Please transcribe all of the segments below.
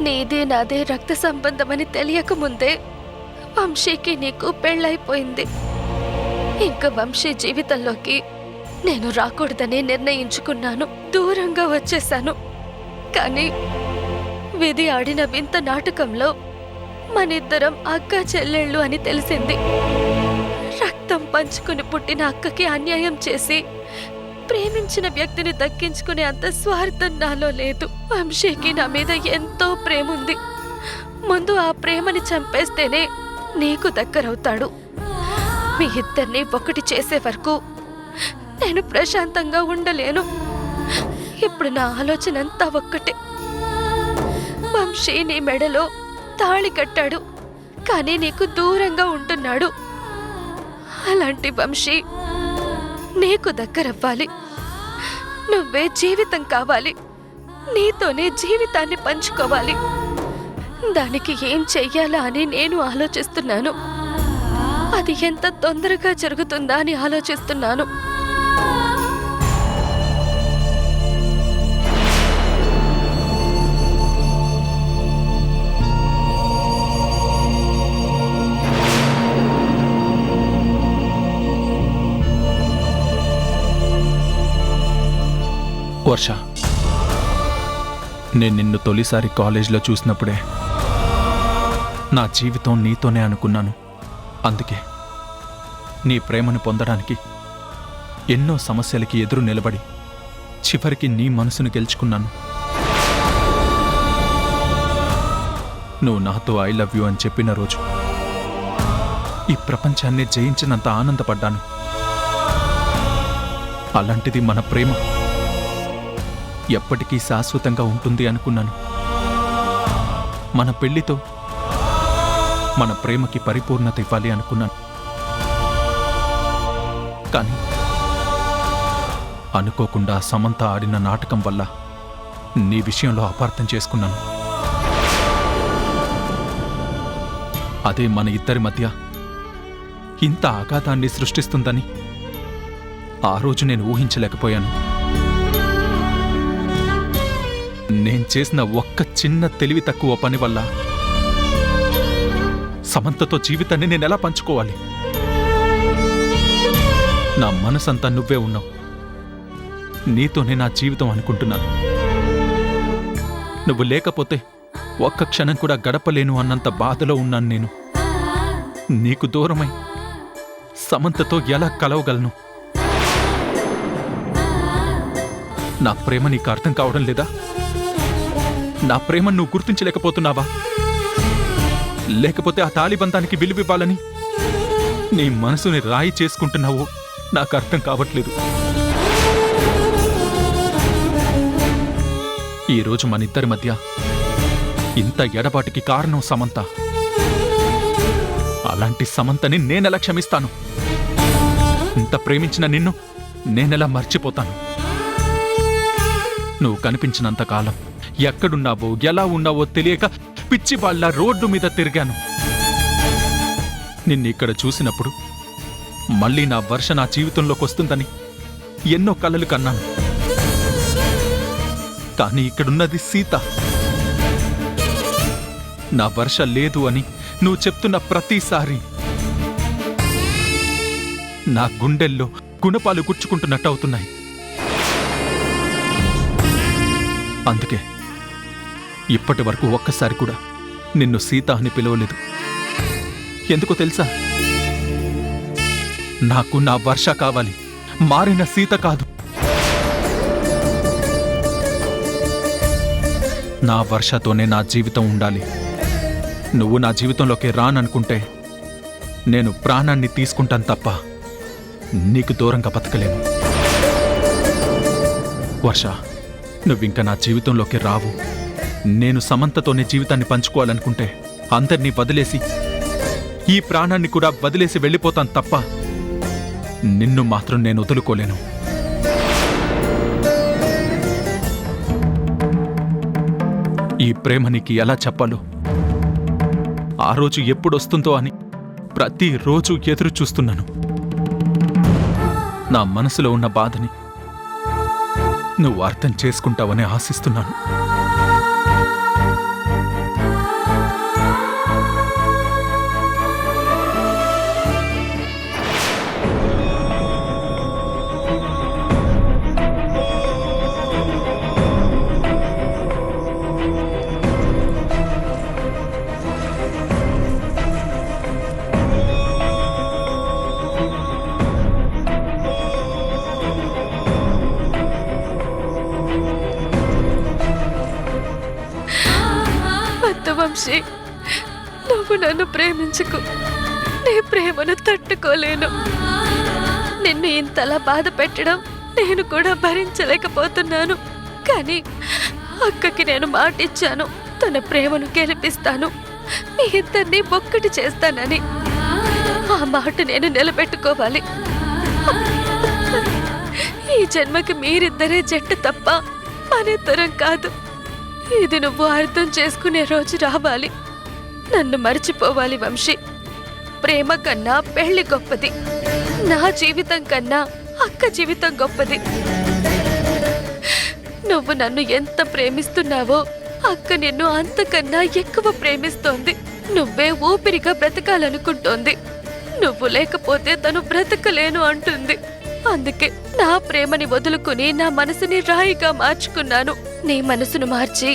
నీదే నాదే రక్త సంబంధమని తెలియకముందే వంశీకి నీకు పెళ్ళైపోయింది. ఇంకా వంశీ జీవితంలోకి నేను రాకూడదని నిర్ణయించుకున్నాను. దూరంగా వచ్చేశాను. కానీ విధి ఆడిన వింత నాటకంలో మనిద్దరం అక్క చెల్లెళ్ళు అని తెలిసింది. రక్తం పంచుకుని పుట్టిన అక్కకి అన్యాయం చేసి ప్రేమించిన వ్యక్తిని దక్కించుకునే అంత స్వార్థం నాలో లేదు. వంశీకి నా మీద ఎంతో ప్రేమ ఉంది. ముందు ఆ ప్రేమని చంపేస్తేనే నీకు దగ్గరవుతాడు. మీ ఇద్దరిని ఒకటి చేసే వరకు నేను ప్రశాంతంగా ఉండలేను. ఇప్పుడు నా ఆలోచన అంతా ఒక్కటే. వంశీ నీ మెడలో తాళి కట్టాడు, కానీ నీకు దూరంగా ఉంటున్నాడు. అలాంటి వంశీ నీకు దగ్గరవ్వాలి. నువ్వే జీవితం కావాలి. నీతోనే జీవితాన్ని పంచుకోవాలి. దానికి ఏం చెయ్యాలా అని నేను ఆలోచిస్తున్నాను. అది ఎంత తొందరగా జరుగుతుందా అని ఆలోచిస్తున్నాను. వర్ష, నేను నిన్ను తొలిసారి కాలేజీలో చూసినప్పుడే నా జీవితం నీతోనే అనుకున్నాను. అందుకే నీ ప్రేమను పొందడానికి ఎన్నో సమస్యలకి ఎదురు నిలబడి చివరికి నీ మనసును గెలుచుకున్నాను. నువ్వు నాతో ఐ లవ్ యూ అని చెప్పిన రోజు ఈ ప్రపంచాన్ని జయించినంత ఆనందపడ్డాను. అలాంటిది మన ప్రేమ ఎప్పటికీ శాశ్వతంగా ఉంటుంది అనుకున్నాను. మన పెళ్లితో మన ప్రేమకి పరిపూర్ణత ఇవ్వాలి అనుకున్నాను. కానీ అనుకోకుండా సమంత ఆడిన నాటకం వల్ల నీ విషయంలో అపార్థం చేసుకున్నాను. అదే మన ఇద్దరి మధ్య ఇంత ఆఘాతాన్ని సృష్టిస్తుందని ఆ రోజు నేను ఊహించలేకపోయాను. నేను చేసిన ఒక్క చిన్న తెలివి తక్కువ పని వల్ల సమంతతో జీవితాన్ని నేనెలా పంచుకోవాలి? నా మనసంతా నువ్వే ఉన్నావు. నీతోనే నా జీవితం అనుకుంటున్నాను. నువ్వు లేకపోతే ఒక్క క్షణం కూడా గడపలేను అన్నంత బాధలో ఉన్నాను నేను. నీకు దూరమై సమంతతో ఎలా కలవగలను? నా ప్రేమ నీకు అర్థం కావడం లేదా? నా ప్రేమను నువ్వు గుర్తించలేకపోతున్నావా? లేకపోతే ఆ తాళిబంధానికి విలువివ్వాలని నీ మనసుని రాయి చేసుకుంటున్నావో నాకు అర్థం కావట్లేదు. ఈరోజు మనిద్దరి మధ్య ఇంత ఎడబాటుకి కారణం సమంత. అలాంటి సమంతని నేనెలా క్షమిస్తాను? ఇంత ప్రేమించిన నిన్ను నేనెలా మర్చిపోతాను? నువ్వు కనిపించినంత కాలం ఎక్కడున్నావో ఎలా ఉన్నావో తెలియక పిచ్చివాళ్ల రోడ్డు మీద తిరిగాను. నిన్నిక్కడ చూసినప్పుడు మళ్ళీ నా వర్ష నా జీవితంలోకి వస్తుందని ఎన్నో కలలు కన్నాను. కానీ ఇక్కడున్నది సీత. నా వర్ష లేదు అని నువ్వు చెప్తున్న ప్రతిసారి నా గుండెల్లో గుణపాలు గుచ్చుకుంటున్నట్టు అవుతున్నాయి. అందుకే ఇప్పటి వరకు ఒక్కసారి కూడా నిన్ను సీత అని పిలవలేదు. ఎందుకో తెలుసా? నాకు నా వర్ష కావాలి, మారిన సీత కాదు. నా వర్షతోనే నా జీవితం ఉండాలి. నువ్వు నా జీవితంలోకి రాననుకుంటే నేను ప్రాణాన్ని తీసుకుంటాను తప్ప నీకు దూరంగా బతకలేను. వర్ష, నువ్వింక నా జీవితంలోకి రావు. నేను సమంతతోనే జీవితాన్ని పంచుకోవాలనుకుంటే అందర్నీ వదిలేసి, ఈ ప్రాణాన్ని కూడా వదిలేసి వెళ్ళిపోతాను తప్ప నిన్ను మాత్రం నేను వదులుకోలేను. ఈ ప్రేమ నీకు ఎలా చెప్పాలో, ఆ రోజు ఎప్పుడొస్తుందో అని ప్రతిరోజు ఎదురు చూస్తున్నాను. నా మనసులో ఉన్న బాధని నువ్వు అర్థం చేసుకుంటావని ఆశిస్తున్నాను. వంశీ, నువ్వు నన్ను ప్రేమించుకు. నీ ప్రేమను తట్టుకోలేను. నిన్ను ఇంతలా బాధ పెట్టడం నేను కూడా భరించలేకపోతున్నాను. కానీ అక్కకి నేను మాటిచ్చాను, తన ప్రేమను గెలిపిస్తాను, మీ ఇద్దరిని ఒక్కటి చేస్తానని. ఆ మాట నేను నిలబెట్టుకోవాలి. ఈ జన్మకి మీరిద్దరే జట్టు తప్ప మనిద్దరం కాదు. ఇది నువ్వు అర్థం చేసుకునే రోజు రావాలి. నన్ను మర్చిపోవాలి వంశీ. ప్రేమ కన్నా పెళ్లి గొప్పది. నా జీవితం కన్నా అక్క జీవితం గొప్పది. నువ్వు నన్ను ఎంత ప్రేమిస్తున్నావో అక్క నిన్ను అంతకన్నా ఎక్కువ ప్రేమిస్తోంది. నువ్వే ఊపిరిగా బ్రతకాలనుకుంటోంది. నువ్వు లేకపోతే తను బ్రతకలేను అంటుంది. అందుకే నా ప్రేమని వదులుకుని నా మనసుని రాయిగా మార్చుకున్నాను. నీ మనసును మార్చి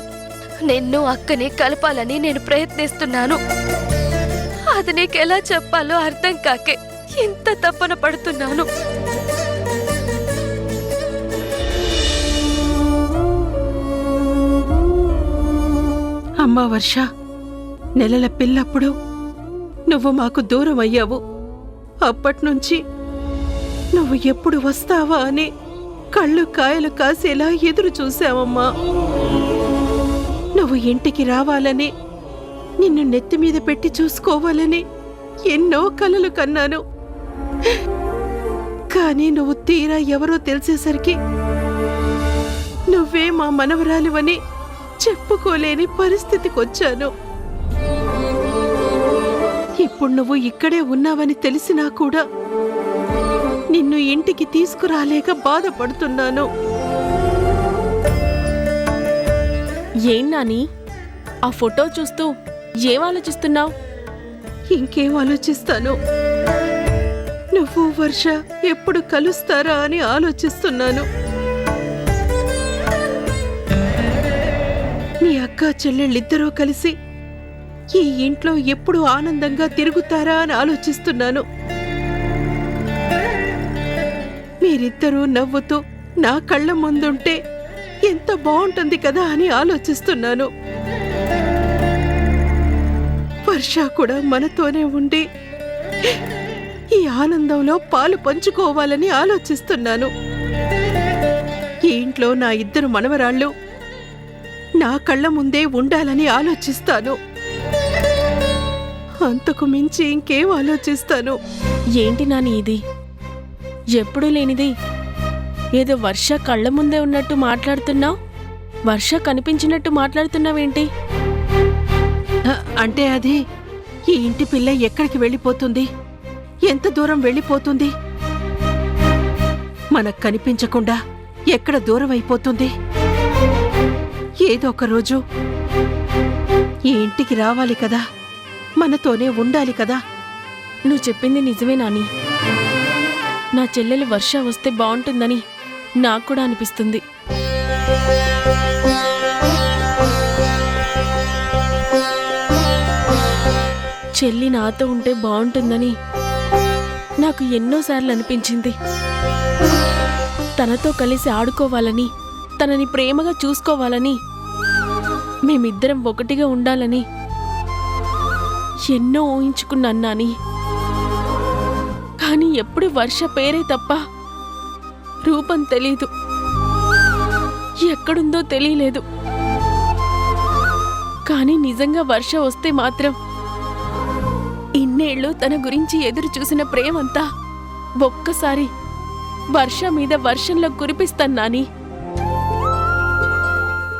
నిన్ను అక్కని కలపాలని నేను ప్రయత్నిస్తున్నాను. అది నీకెలా చెప్పాలో అర్థం కాకే ఇంత తపన పడుతున్నాను. అమ్మా వర్ష, నెలల పిల్లప్పుడు నువ్వు మాకు దూరం అయ్యావు. అప్పట్నుంచి నువ్వు ఎప్పుడు వస్తావా అని కళ్ళు కాయలు కాసేలా ఎదురు చూశావమ్మా. నువ్వు ఇంటికి రావాలని, నిన్ను నెత్తిమీద పెట్టి చూసుకోవాలని ఎన్నో కలలు కన్నాను. కానీ నువ్వు తీరా ఎవరో తెలిసేసరికి నువ్వే మా మనవరాలివని చెప్పుకోలేని పరిస్థితికొచ్చాను. ఇప్పుడు నువ్వు ఇక్కడే ఉన్నావని తెలిసినా కూడా నిన్ను ఇంటికి తీసుకురాలేక బాధపడుతున్నాను. ఏం నాని, ఆ ఫోటో చూస్తూ ఏం ఆలోచిస్తున్నావు? ఇంకేం ఆలోచిస్తాను, నువ్వు వర్ష ఎప్పుడు కలుస్తారా అని ఆలోచిస్తున్నాను. నీ అక్క చెల్లెళ్ళిద్దరూ కలిసి ఈ ఇంట్లో ఎప్పుడు ఆనందంగా తిరుగుతారా అని ఆలోచిస్తున్నాను. మీరిద్దరూ నవ్వుతూ నా కళ్ళ ముందుంటే ఎంత బాగుంటుంది కదా అని ఆలోచిస్తున్నాను. వర్ష కూడా మనతోనే ఉండి ఈ ఆనందంలో పాలు పంచుకోవాలని ఆలోచిస్తున్నాను. ఈ ఇంట్లో నా ఇద్దరు మనవరాళ్ళు నా కళ్ళ ముందే ఉండాలని ఆలోచిస్తాను. అంతకు మించి ఇంకేం ఆలోచిస్తాను? ఏంటి నాని ఇది? ఎప్పుడూ లేనిది ఏదో వర్ష కళ్ళ ముందే ఉన్నట్టు మాట్లాడుతున్నావు. వర్ష కనిపించినట్టు మాట్లాడుతున్నావేంటి? అంటే అది ఈ ఇంటి పిల్ల ఎక్కడికి వెళ్ళిపోతుంది, ఎంత దూరం వెళ్ళిపోతుంది, మనకు కనిపించకుండా ఎక్కడ దూరం అయిపోతుంది. ఏదో ఒక రోజు ఈ ఇంటికి రావాలి కదా, మనతోనే ఉండాలి కదా. నువ్వు చెప్పింది నిజమే నాని. నా చెల్లెలు వర్ష వస్తే బాగుంటుందని నాకు కూడా అనిపిస్తుంది. చెల్లి నాతో ఉంటే బాగుంటుందని నాకు ఎన్నోసార్లు అనిపించింది. తనతో కలిసి ఆడుకోవాలని, తనని ప్రేమగా చూసుకోవాలని, మేమిద్దరం ఒకటిగా ఉండాలని ఎన్నో ఊహించుకున్నాను నాని. కానీ ఎప్పుడు వర్ష పేరే తప్ప రూపం తెలీదు, ఎక్కడుందో తెలియలేదు. కానీ నిజంగా వర్ష వస్తే మాత్రం ఇన్నేళ్లు తన గురించి ఎదురు చూసిన ప్రేమంతా ఒక్కసారి వర్ష మీద వర్షంలో కురిపిస్తాను నాని.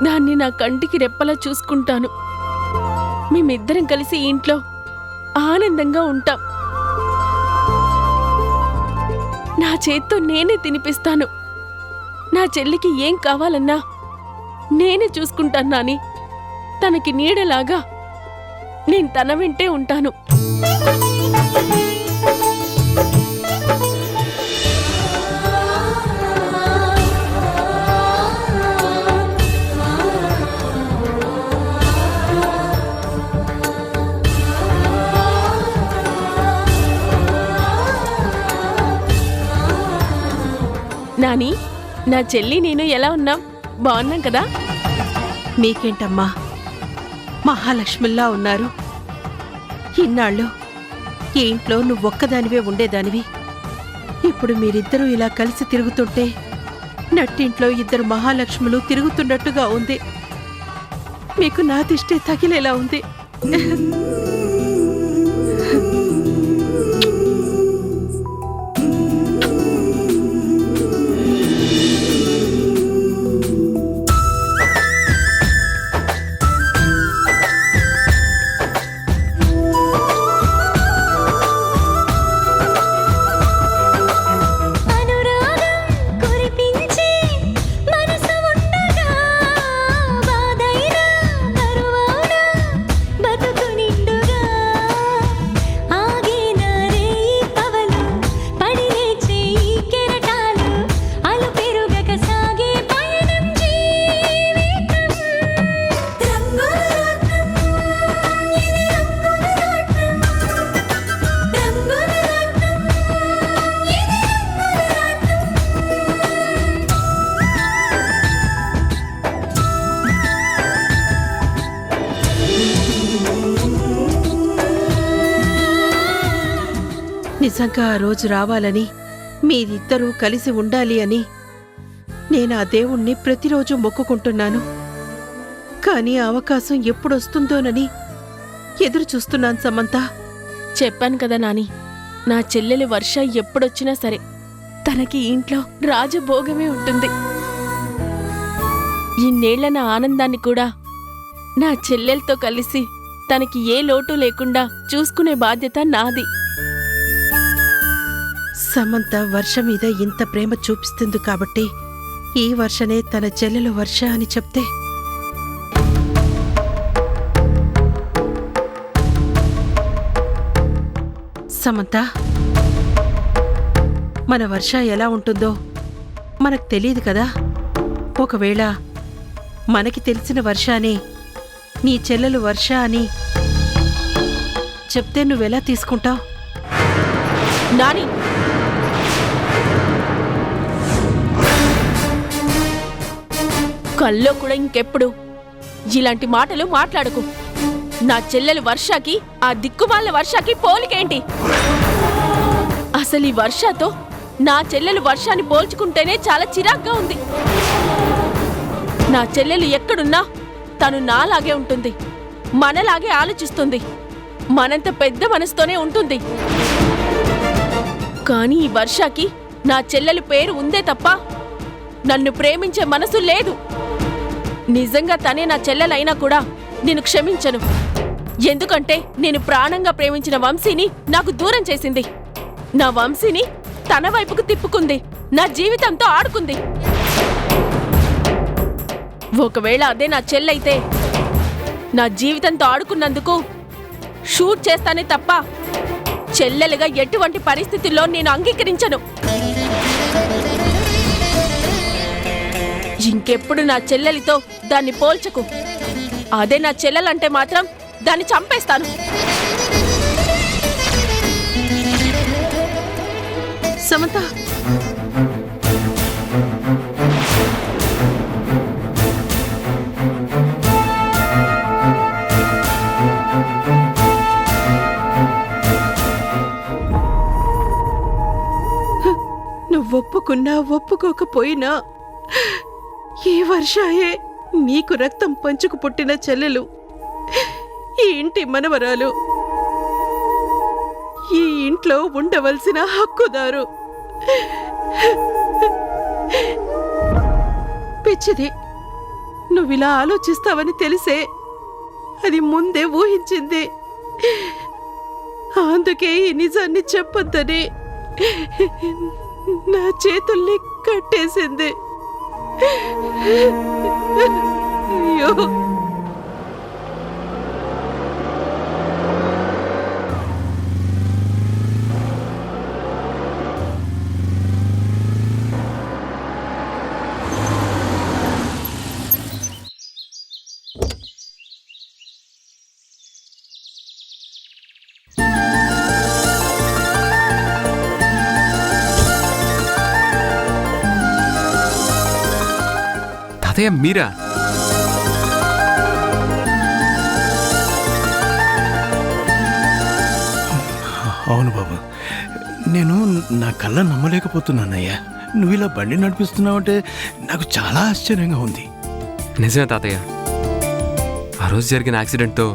దాన్ని నా కంటికి రెప్పలా చూసుకుంటాను. మేమిద్దరం కలిసి ఇంట్లో ఆనందంగా ఉంటాం. నా చేత్తో నేనే తినిపిస్తాను. నా చెల్లికి ఏం కావాలన్నా నేనే చూసుకుంటాను నాని. తనకి నీడలాగా నేను తన వెంటే ఉంటాను. నాని, నా చెల్లి నేను ఎలా ఉన్నాం? బాగున్నాం కదా? మీకేంటమ్మా, మహాలక్ష్మిలా ఉన్నారు. ఇన్నాళ్ళు ఈ ఇంట్లో నువ్వొక్కదానివే ఉండేదానివి. ఇప్పుడు మీరిద్దరూ ఇలా కలిసి తిరుగుతుంటే నట్టింట్లో ఇద్దరు మహాలక్ష్ములు తిరుగుతున్నట్టుగా ఉంది. మీకు నా దిష్టే తగిలేలా ఉంది. నిజంగా ఆ రోజు రావాలని, మీరిద్దరూ కలిసి ఉండాలి అని నేను ఆ దేవుణ్ణి ప్రతిరోజు మొక్కుకుంటున్నాను. కానీ ఆ అవకాశం ఎప్పుడొస్తుందోనని ఎదురు చూస్తున్నాను సమంత. చెప్పాను కదా నాని, నా చెల్లెలి వర్ష ఎప్పుడొచ్చినా సరే తనకి ఇంట్లో రాజభోగమే ఉంటుంది. ఇన్నేళ్ల నా ఆనందాన్ని కూడా నా చెల్లెలతో కలిసి తనకి ఏ లోటు లేకుండా చూసుకునే బాధ్యత నాది. సమంత వర్ష మీద ఇంత ప్రేమ చూపిస్తుంది కాబట్టి ఈ వర్షనే తన చెల్లెలు వర్ష అని చెప్తే సమంత, మన వర్ష ఎలా ఉంటుందో మనకు తెలియదు కదా. ఒకవేళ మనకి తెలిసిన వర్షానే నీ చెల్లెలు వర్ష అని చెప్తే నువ్వెలా తీసుకుంటావు? నాని, కల్లో కూడా ఇంకెప్పుడు ఇలాంటి మాటలు మాట్లాడకు. నా చెల్లెలు వర్షకి ఆ దిక్కుమాల వర్షకి పోలికేంటి? అసలు ఈ వర్షతో నా చెల్లెలు వర్షాన్ని పోల్చుకుంటేనే చాలా చిరాగ్గా ఉంది. నా చెల్లెలు ఎక్కడున్నా తను నాలాగే ఉంటుంది, మనలాగే ఆలోచిస్తుంది, మనంత పెద్ద మనసుతోనే ఉంటుంది. కానీ ఈ వర్షకి నా చెల్లెలు పేరు ఉందే తప్ప నన్ను ప్రేమించే మనసు లేదు. నిజంగా తనే నా చెల్లెలైనా కూడా నేను క్షమించను. ఎందుకంటే నేను ప్రాణంగా ప్రేమించిన వంశీని నాకు దూరం చేసింది. నా వంశీని తన వైపుకు తిప్పుకుంది, నా జీవితంతో ఆడుకుంది. ఒకవేళ అదే నా చెల్లైతే నా జీవితంతో ఆడుకున్నందుకు షూట్ చేస్తానే తప్ప చెల్లెలుగా ఎటువంటి పరిస్థితుల్లో నేను అంగీకరించను. ఇంకెప్పుడు నా చెల్లెలితో దాన్ని పోల్చకు. అదే నా చెల్లెలంటే మాత్రం దాన్ని చంపేస్తాను. సమంత, ఒప్పుకున్నా ఒప్పుకోకపోయినా ఈ వర్షాయే నీకు రక్తం పంచుకు పుట్టిన చెల్లెలు, ఈ ఇంటి మనవరాలు, ఈ ఇంట్లో ఉండవలసిన హక్కుదారు. పిచ్చిది, నువ్విలా ఆలోచిస్తావని తెలిసే అది ముందే ఊహించింది. అందుకే ఈ నిజాన్ని చెప్పొద్దని నా చేతుల్ని కట్టేసింది. అయ్యో, తాతయ్య మీరా? అవును బాబు, నేను నా కళ్ళ నమ్మలేకపోతున్నానయ్యా. నువ్వు ఇలా బండి నడిపిస్తున్నావంటే నాకు చాలా ఆశ్చర్యంగా ఉంది. నిజమే తాతయ్య, ఆ రోజు జరిగిన యాక్సిడెంట్తో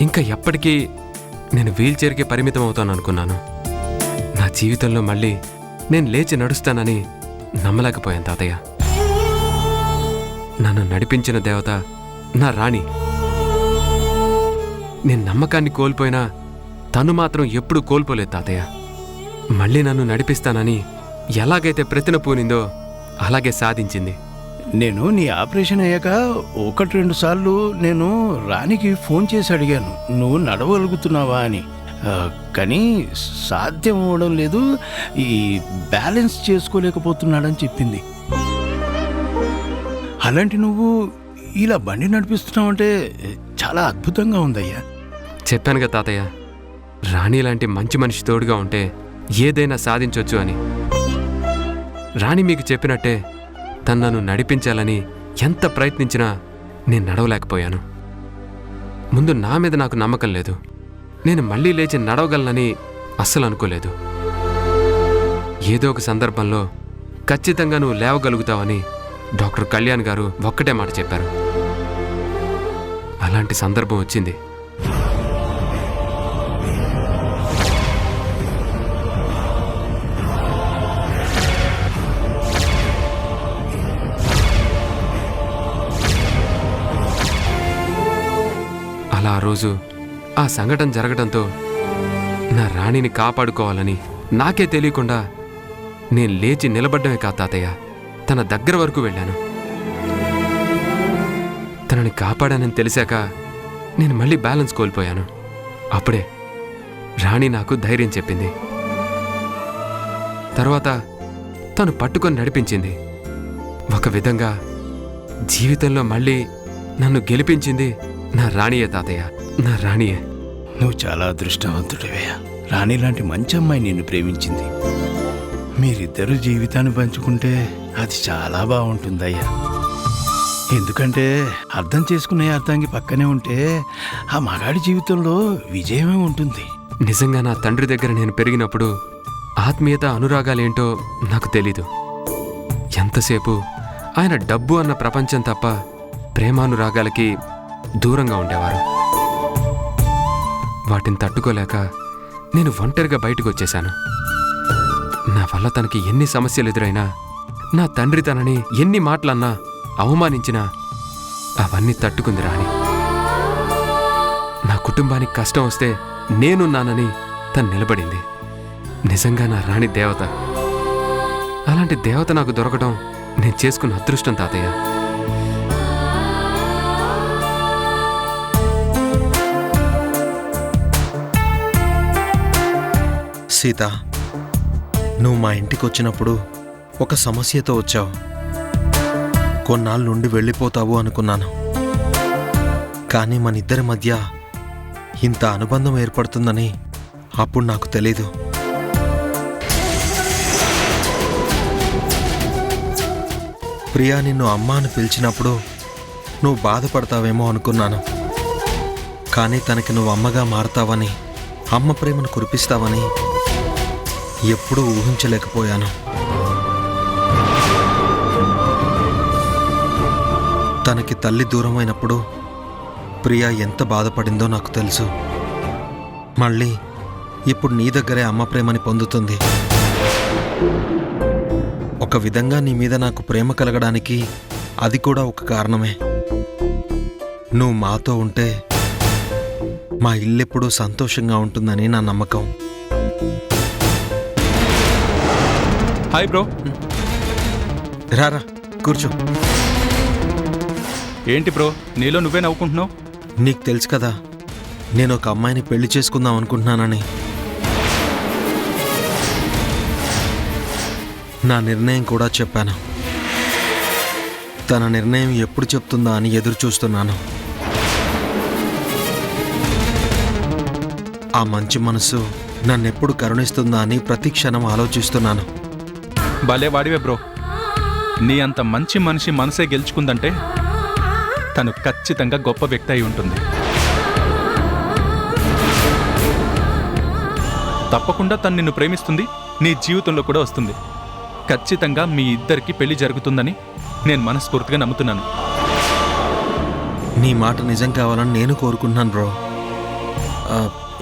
ఇంకా ఎప్పటికీ నేను వీల్ చైర్కే పరిమితం అవుతాను అనుకున్నాను. నా జీవితంలో మళ్ళీ నేను లేచి నడుస్తానని నమ్మలేకపోయాను తాతయ్య. నన్ను నడిపించిన దేవత నా రాణి. నేను నమ్మకాన్ని కోల్పోయినా తను మాత్రం ఎప్పుడూ కోల్పోలేదు తాతయ్య. మళ్ళీ నన్ను నడిపిస్తానని ఎలాగైతే ప్రతిన పూనిందో అలాగే సాధించింది. నేను నీ ఆపరేషన్ అయ్యాక 1-2 సార్లు నేను రాణికి ఫోన్ చేసి అడిగాను, నువ్వు నడవగలుగుతున్నావా అని. కానీ సాధ్యం అవ్వడం లేదు, ఈ బ్యాలెన్స్ చేసుకోలేకపోతున్నాడని చెప్పింది. అలాంటి నువ్వు ఇలా బండి నడిపిస్తున్నావంటే చాలా అద్భుతంగా ఉందయ్యా. చెప్పానుగా తాతయ్య, రాణి లాంటి మంచి మనిషి తోడుగా ఉంటే ఏదైనా సాధించొచ్చు అని. రాణి మీకు చెప్పినట్టే తను నన్ను నడిపించాలని ఎంత ప్రయత్నించినా నేను నడవలేకపోయాను. ముందు నా మీద నాకు నమ్మకం లేదు. నేను మళ్ళీ లేచి నడవగలనని అస్సలు అనుకోలేదు. ఏదో ఒక సందర్భంలో ఖచ్చితంగా నువ్వు లేవగలుగుతావని డాక్టర్ కళ్యాణ్ గారు ఒక్కటే మాట చెప్పారు. అలాంటి సందర్భం వచ్చింది. అలా ఆ రోజు ఆ సంఘటన జరగడంతో నా రాణిని కాపాడుకోవాలని నాకే తెలియకుండా నేను లేచి నిలబడ్డమే కాదు తాతయ్య, తన దగ్గర వరకు వెళ్ళాను. తనని కాపాడానని తెలిసాక నేను మళ్ళీ బ్యాలెన్స్ కోల్పోయాను. అప్పుడే రాణి నాకు ధైర్యం చెప్పింది. తర్వాత తను పట్టుకొని నడిపించింది. ఒక విధంగా జీవితంలో మళ్ళీ నన్ను గెలిపించింది నా రాణియే తాతయ్య, నా రాణియే. నువ్వు చాలా అదృష్టవంతుడివయ్యా. రాణి లాంటి మంచి అమ్మాయి నిన్ను ప్రేమించింది. మీరిద్దరూ జీవితాన్ని పంచుకుంటే అది చాలా బాగుంటుందయ్యా. ఎందుకంటే అర్థం చేసుకునే అర్థంకి పక్కనే ఉంటే ఆ మగాడి జీవితంలో విజయమే ఉంటుంది. నిజంగా నా తండ్రి దగ్గర నేను పెరిగినప్పుడు ఆత్మీయత అనురాగాలేంటో నాకు తెలీదు. ఎంతసేపు ఆయన డబ్బు అన్న ప్రపంచం తప్ప ప్రేమానురాగాలకి దూరంగా ఉండేవారు. వాటిని తట్టుకోలేక నేను ఒంటరిగా బయటకు వచ్చేశాను. నా వల్ల తనకి ఎన్ని సమస్యలు ఎదురైనా, నా తండ్రి తనని ఎన్ని మాటలన్నా అవమానించినా అవన్నీ తట్టుకుంది రాణి. నా కుటుంబానికి కష్టం వస్తే నేనున్నానని తను నిలబడింది. నిజంగా నా రాణి దేవత. అలాంటి దేవత నాకు దొరకడం నేను చేసుకున్న అదృష్టం తాతయ్య. సీత, నువ్వు మా ఇంటికి వచ్చినప్పుడు ఒక సమస్యతో వచ్చావు. కొన్నాళ్ళ నుండి వెళ్ళిపోతావు అనుకున్నాను. కానీ మన ఇద్దరి మధ్య ఇంత అనుబంధం ఏర్పడుతుందని అప్పుడు నాకు తెలీదు. ప్రియా నిన్ను అమ్మ అని పిలిచినప్పుడు నువ్వు బాధపడతావేమో అనుకున్నాను. కానీ తనకి నువ్వు అమ్మగా మారుతావని, అమ్మ ప్రేమను కురిపిస్తావని ఎప్పుడూ ఊహించలేకపోయాను. తనకి తల్లి దూరమైనప్పుడు ప్రియా ఎంత బాధపడిందో నాకు తెలుసు. మళ్ళీ ఇప్పుడు నీ దగ్గరే అమ్మ ప్రేమని పొందుతుంది. ఒక విధంగా నీ మీద నాకు ప్రేమ కలగడానికి అది కూడా ఒక కారణమే. నువ్వు మాతో ఉంటే మా ఇల్లెప్పుడూ సంతోషంగా ఉంటుందని నా నమ్మకం. Hi bro. రారా కూర్చో. ఏంటి బ్రో, నీలో నువ్వే నవ్వుకుంటున్నావు? నీకు తెలుసు కదా నేను ఒక అమ్మాయిని పెళ్లి చేసుకుందాం అనుకుంటున్నానని. నా నిర్ణయం కూడా చెప్పాను. తన నిర్ణయం ఎప్పుడు చెప్తుందా అని ఎదురు చూస్తున్నాను. ఆ మంచి మనసు నన్నెప్పుడు కరుణిస్తుందా అని ప్రతి క్షణం ఆలోచిస్తున్నాను. భలే వాడివే బ్రో. నీ అంత మంచి మనిషి మనసే గెలుచుకుందంటే తను ఖచ్చితంగా గొప్ప వ్యక్తి అయి ఉంటుంది. తప్పకుండా తను నిన్ను ప్రేమిస్తుంది, నీ జీవితంలో కూడా వస్తుంది. ఖచ్చితంగా మీ ఇద్దరికి పెళ్లి జరుగుతుందని నేను మనస్ఫూర్తిగా నమ్ముతున్నాను. నీ మాట నిజం కావాలని నేను కోరుకుంటున్నాను బ్రో.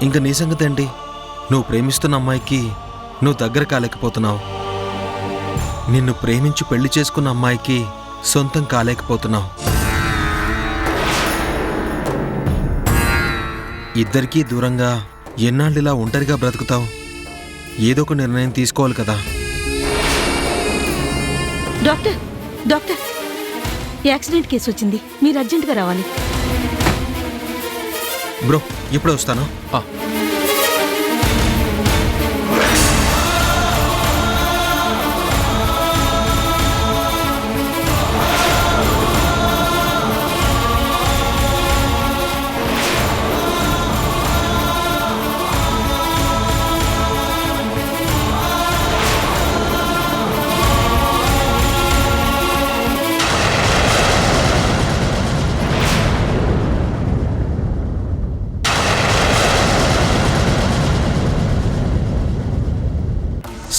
ఇంకా నీ సంగతి ఏంటి? నువ్వు ప్రేమిస్తున్న అమ్మాయికి నువ్వు దగ్గర కాలేకపోతున్నావు. నిన్ను ప్రేమించి పెళ్లి చేసుకున్న అమ్మాయికి సొంతం కాలేకపోతున్నావు. ఇద్దరికీ దూరంగా ఎన్నాళ్ళిలా ఒంటరిగా బ్రతుకుతావు? ఏదో ఒక నిర్ణయం తీసుకోవాలి కదా. డాక్టర్ డాక్టర్ యాక్సిడెంట్ కేసు వచ్చింది, మీరు అర్జెంటుగా రావాలి. బ్రో ఇప్పుడే వస్తాను.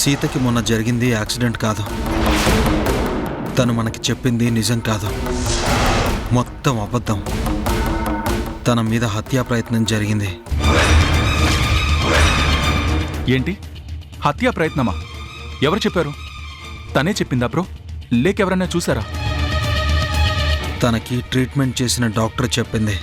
సీతకి మొన్న జరిగింది యాక్సిడెంట్ కాదు. తను మనకి చెప్పింది నిజం కాదు, మొత్తం అబద్ధం. తన మీద హత్యా ప్రయత్నం జరిగింది. ఏంటి, హత్యా ప్రయత్నమా? ఎవరు చెప్పారు? తనే చెప్పిందా బ్రో, లేకెవరన్నా చూసారా? తనకి ట్రీట్మెంట్ చేసిన డాక్టర్ చెప్పింది.